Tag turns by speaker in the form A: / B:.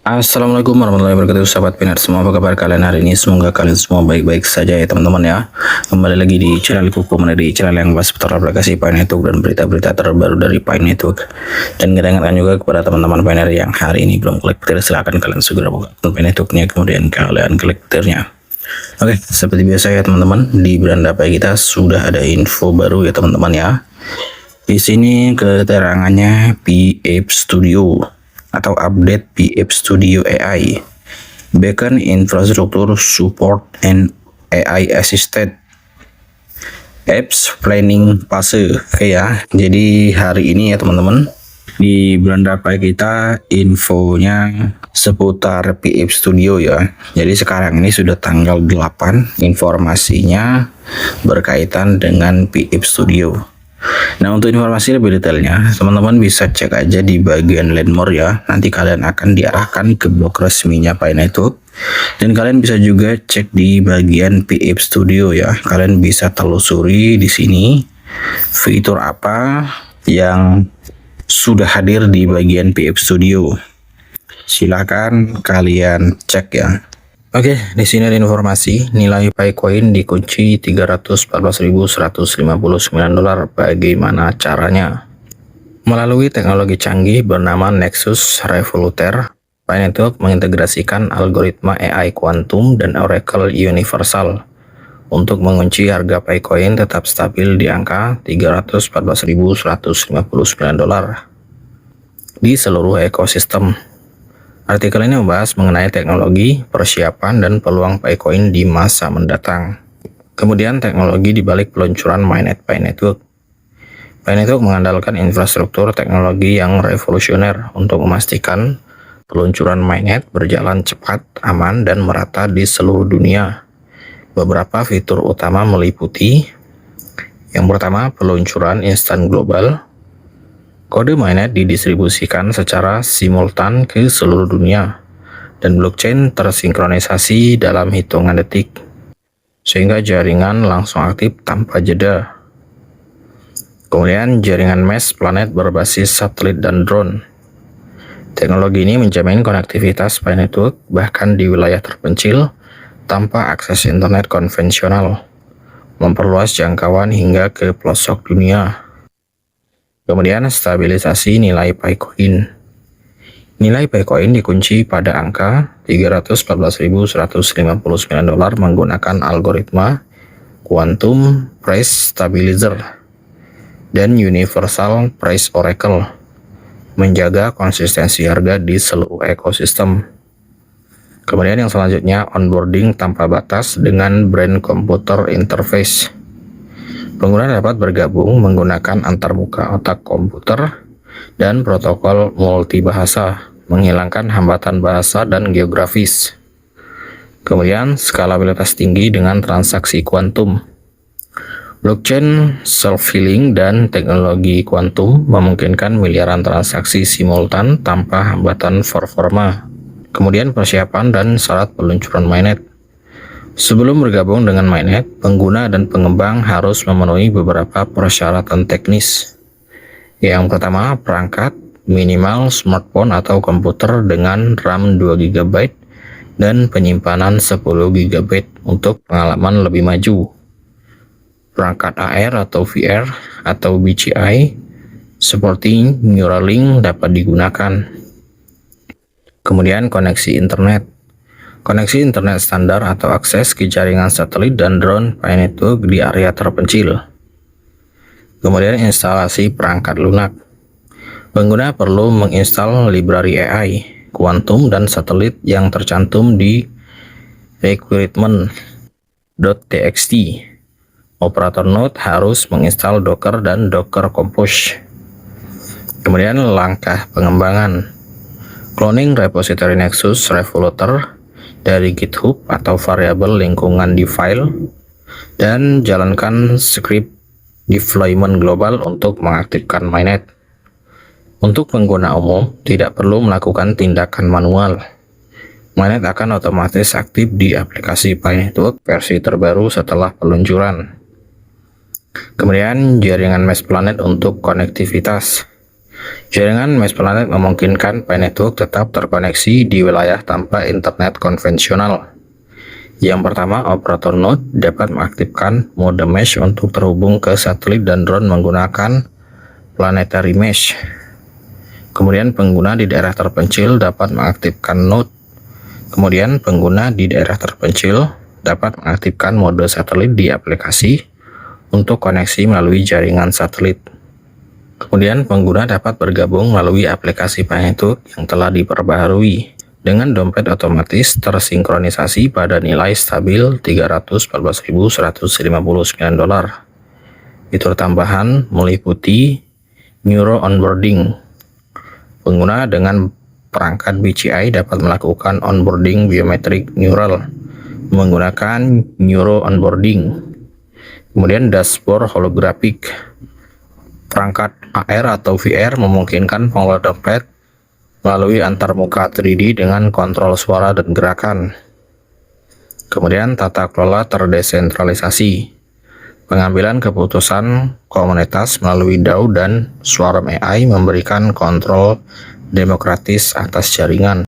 A: Assalamualaikum warahmatullahi wabarakatuh, sahabat Pinar semua. Apa kabar kalian hari ini? Semoga kalian semua baik-baik saja ya teman-teman ya. Kembali lagi di channel Kuku, di channel yang bahas seputar aplikasi Pi Network dan berita-berita terbaru dari Pi Network. Dan kita ingatkan juga kepada teman-teman Pioneer yang hari ini belum klik petir, silahkan kalian segera buka akun Pi Networknya, kemudian kalian klik petirnya. Oke, seperti biasa ya teman-teman, di beranda Pi kita sudah ada info baru ya teman-teman ya. Di sini keterangannya PF Studio atau update PF Studio AI, beacon infrastruktur support and AI assisted apps planning fase. Oke ya, jadi hari ini ya teman-teman, di beranda Pi kita infonya seputar PF Studio ya. Jadi sekarang ini sudah tanggal 8, informasinya berkaitan dengan PF Studio. Nah, untuk informasi lebih detailnya, teman-teman bisa cek aja di bagian Learn More ya. Nanti kalian akan diarahkan ke blog resminya Pi Network. Dan kalian bisa juga cek di bagian PF Studio ya. Kalian bisa telusuri di sini fitur apa yang sudah hadir di bagian PF Studio. Silakan kalian cek ya. Oke, di sini ada informasi nilai Picoin dikunci $314.159. Bagaimana caranya? Melalui teknologi canggih bernama Nexus Revoluter, Pi Network mengintegrasikan algoritma AI kuantum dan Oracle Universal untuk mengunci harga Picoin tetap stabil di angka $314.159 di seluruh ekosistem. Artikel ini membahas mengenai teknologi, persiapan, dan peluang Picoin di masa mendatang. Kemudian teknologi di balik peluncuran mainnet Pi Network. Pi Network mengandalkan infrastruktur teknologi yang revolusioner untuk memastikan peluncuran mainnet berjalan cepat, aman, dan merata di seluruh dunia. Beberapa fitur utama meliputi: yang pertama, peluncuran instan global. Kode mainnet didistribusikan secara simultan ke seluruh dunia, dan blockchain tersinkronisasi dalam hitungan detik, sehingga jaringan langsung aktif tanpa jeda. Kemudian jaringan mesh planet berbasis satelit dan drone. Teknologi ini menjamin konektivitas Pi Network bahkan di wilayah terpencil tanpa akses internet konvensional, memperluas jangkauan hingga ke pelosok dunia. Kemudian stabilisasi nilai Picoin. Nilai Picoin dikunci pada angka $314.159 menggunakan algoritma Quantum Price Stabilizer dan Universal Price Oracle, menjaga konsistensi harga di seluruh ekosistem. Kemudian yang selanjutnya, onboarding tanpa batas dengan Brain Computer Interface. Pengguna dapat bergabung menggunakan antarmuka otak komputer dan protokol multibahasa, menghilangkan hambatan bahasa dan geografis. Kemudian skalabilitas tinggi dengan transaksi kuantum. Blockchain self-healing dan teknologi kuantum memungkinkan miliaran transaksi simultan tanpa hambatan performa. Kemudian persiapan dan syarat peluncuran mainnet. Sebelum bergabung dengan mainnet, pengguna dan pengembang harus memenuhi beberapa persyaratan teknis. Yang pertama, perangkat minimal smartphone atau komputer dengan RAM 2 GB dan penyimpanan 10 GB untuk pengalaman lebih maju. Perangkat AR atau VR atau BGI seperti Neuralink dapat digunakan. Kemudian koneksi internet. Koneksi internet standar atau akses ke jaringan satelit dan drone Pi Network di area terpencil. Kemudian instalasi perangkat lunak. Pengguna perlu menginstal library AI, kuantum, dan satelit yang tercantum di requirement.txt. Operator node harus menginstal Docker dan Docker Compose. Kemudian langkah pengembangan. Cloning repository Nexus Revoluter dari GitHub atau variabel lingkungan di file, dan jalankan script deployment global untuk mengaktifkan mainnet. Untuk pengguna umum, tidak perlu melakukan tindakan manual. Mainnet akan otomatis aktif di aplikasi Pi Network versi terbaru setelah peluncuran. Kemudian jaringan mesh planet untuk konektivitas. Jaringan Mesh Planet memungkinkan Pi Network tetap terkoneksi di wilayah tanpa internet konvensional. Yang pertama, operator node dapat mengaktifkan mode mesh untuk terhubung ke satelit dan drone menggunakan planetary mesh. Kemudian pengguna di daerah terpencil dapat mengaktifkan node. Kemudian pengguna di daerah terpencil dapat mengaktifkan mode satelit di aplikasi untuk koneksi melalui jaringan satelit. Kemudian pengguna dapat bergabung melalui aplikasi Pi Network yang telah diperbaharui dengan dompet otomatis tersinkronisasi pada nilai stabil $314.159. Fitur tambahan meliputi Neuro Onboarding. Pengguna dengan perangkat BCI dapat melakukan onboarding biometrik neural menggunakan Neuro Onboarding. Kemudian dashboard holographic. Perangkat AR atau VR memungkinkan pengelola dompet melalui antarmuka 3D dengan kontrol suara dan gerakan. Kemudian tata kelola terdesentralisasi. Pengambilan keputusan komunitas melalui DAO dan Swarm AI memberikan kontrol demokratis atas jaringan.